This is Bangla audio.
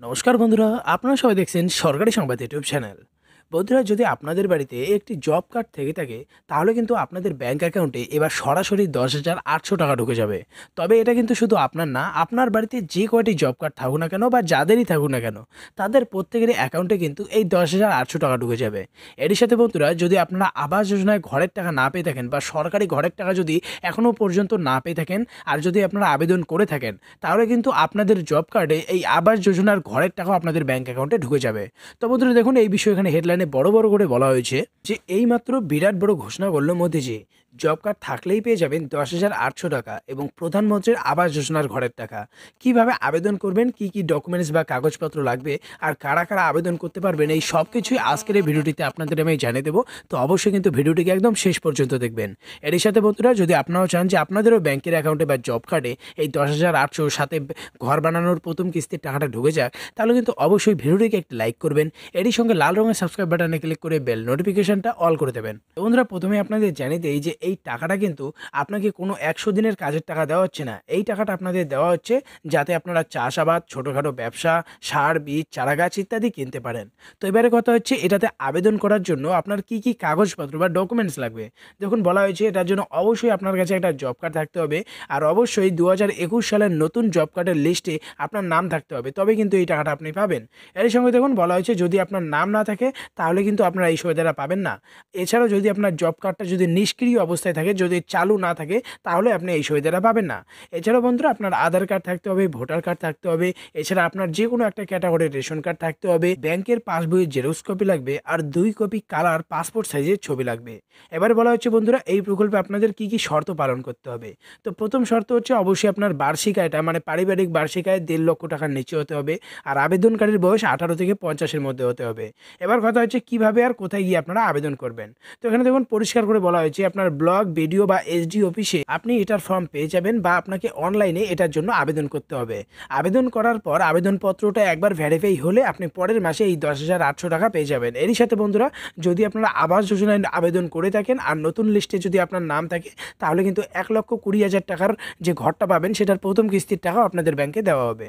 নমস্কার বন্ধুরা, আপনারা সবাই দেখছেন সরকারি সংবাদ ইউটিউব চ্যানেল। বন্ধুরা, যদি আপনাদের বাড়িতে একটি জব কার্ড থেকে থাকে তাহলে কিন্তু আপনাদের ব্যাংক অ্যাকাউন্টে এবার সরাসরি 10,800 টাকা ঢুকে যাবে। তবে এটা কিন্তু শুধু আপনার না, আপনার বাড়িতে যে কয়টি জব কার্ড থাকুক না কেন বা যাদেরই থাকুক না কেন তাদের প্রত্যেকেরই অ্যাকাউন্টে কিন্তু এই 10,800 টাকা ঢুকে যাবে। এরই সাথে বন্ধুরা, যদি আপনারা আবাস যোজনায় ঘরের টাকা না পেয়ে থাকেন বা সরকারি ঘরের টাকা যদি এখনও পর্যন্ত না পেয়ে থাকেন আর যদি আপনারা আবেদন করে থাকেন, তাহলে কিন্তু আপনাদের জব কার্ডে এই আবাস যোজনার ঘরের টাকাও আপনাদের ব্যাংক অ্যাকাউন্টে ঢুকে যাবে। তো বন্ধুরা দেখুন, এই বিষয়ে এখানে হেডলাইনে বড় বড় করে বলা হয়েছে যে এইমাত্র বিরাট বড় ঘোষণা করলো মোদিজি। জব কার্ড থাকলেই পেয়ে যাবেন 10,800 টাকা এবং প্রধানমন্ত্রীর আবাস যোজনার ঘরের টাকা। কিভাবে আবেদন করবেন, কি কি ডকুমেন্টস বা কাগজপত্র লাগবে আর কারা কারা আবেদন করতে পারবেন, এই সব কিছুই আজকের এই ভিডিওটিতে আপনাদের আমি জানিয়ে দেবো। তো অবশ্যই কিন্তু ভিডিওটিকে একদম শেষ পর্যন্ত দেখবেন। এরই সাথে বন্ধুরা, যদি আপনারাও চান যে আপনাদেরও ব্যাংকের অ্যাকাউন্টে বা জব কার্ডে এই 10,800 সাথে ঘর বানানোর প্রথম কিস্তির টাকাটা ঢুকে যাক, তাহলে কিন্তু অবশ্যই ভিডিওটিকে একটি লাইক করবেন। এরই সঙ্গে লাল রঙের সাবস্ক্রাইব বাটনে ক্লিক করে বেল নোটিফিকেশনটা অল করে দেবেন। তো বন্ধুরা, প্রথমে আপনাদের জানিয়ে দেই যে এই টাকাটা কিন্তু আপনাকে কোনো 100 দিনের কাজের টাকা দেওয়া হচ্ছে না। এই টাকাটা আপনাদের দেওয়া হচ্ছে যাতে আপনারা চাষাবাদ, ছোটোখাটো ব্যবসা, সার, বীজ, চারাগাছ ইত্যাদি কিনতে পারেন। তো এবারে কথা হচ্ছে, এটাতে আবেদন করার জন্য আপনার কি কি কাগজপত্র বা ডকুমেন্টস লাগবে। দেখুন, বলা হয়েছে এটার জন্য অবশ্যই আপনার কাছে একটা জব কার্ড থাকতে হবে আর অবশ্যই 2021 সালের নতুন জব কার্ডের লিস্টে আপনার নাম থাকতে হবে, তবে কিন্তু এই টাকাটা আপনি পাবেন। এর সঙ্গে দেখুন, বলা হয়েছে যদি আপনার নাম না থাকে তাহলে কিন্তু আপনারা এই সুবিধাটা পাবেন না। এছাড়াও যদি আপনার জব কার্ডটা যদি নিষ্ক্রিয় অবস্থায় থাকে, যদি চালু না থাকে, তাহলে আপনি এই সুবিধাটা পাবেন না। এছাড়াও বন্ধুরা, আপনার আধার কার্ড থাকতে হবে, ভোটার কার্ড থাকতে হবে, এছাড়া আপনার যে কোনো একটা ক্যাটাগরির রেশন কার্ড থাকতে হবে, ব্যাংকের পাসবইয়ের জেরক্স কপি লাগবে আর 2 কপি কালার পাসপোর্ট সাইজের ছবি লাগবে। এবারে বলা হচ্ছে বন্ধুরা, এই প্রকল্পে আপনাদের কি কি শর্ত পালন করতে হবে। তো প্রথম শর্ত হচ্ছে অবশ্যই আপনার বার্ষিক আয়টা মানে পারিবারিক বার্ষিক আয় 1.5 লক্ষ টাকার নিচে হতে হবে আর আবেদনকারীর বয়স 18 থেকে 50-এর মধ্যে হতে হবে। এবার কথা হচ্ছে কিভাবে আর কোথায় গিয়ে আপনারা আবেদন করবেন। তো এখানে দেখুন পরিষ্কার করে বলা হয়েছে আপনার ব্লক, বিডিও বা এসডি অফিসে আপনি এটার ফর্ম পেয়ে যাবেন বা আপনাকে অনলাইনে এটার জন্য আবেদন করতে হবে। আবেদন করার পর আবেদনপত্রটা একবার ভেরিফাই হলে আপনি পরের মাসে এই 10,800 টাকা পেয়ে যাবেন। এরই সাথে বন্ধুরা, যদি আপনারা আবাস যোজনায় আবেদন করে থাকেন আর নতুন লিস্টে যদি আপনার নাম থাকে, তাহলে কিন্তু 1,20,000 টাকার যে ঘরটা পাবেন সেটার প্রথম কিস্তির টাকাও আপনাদের ব্যাংকে দেওয়া হবে।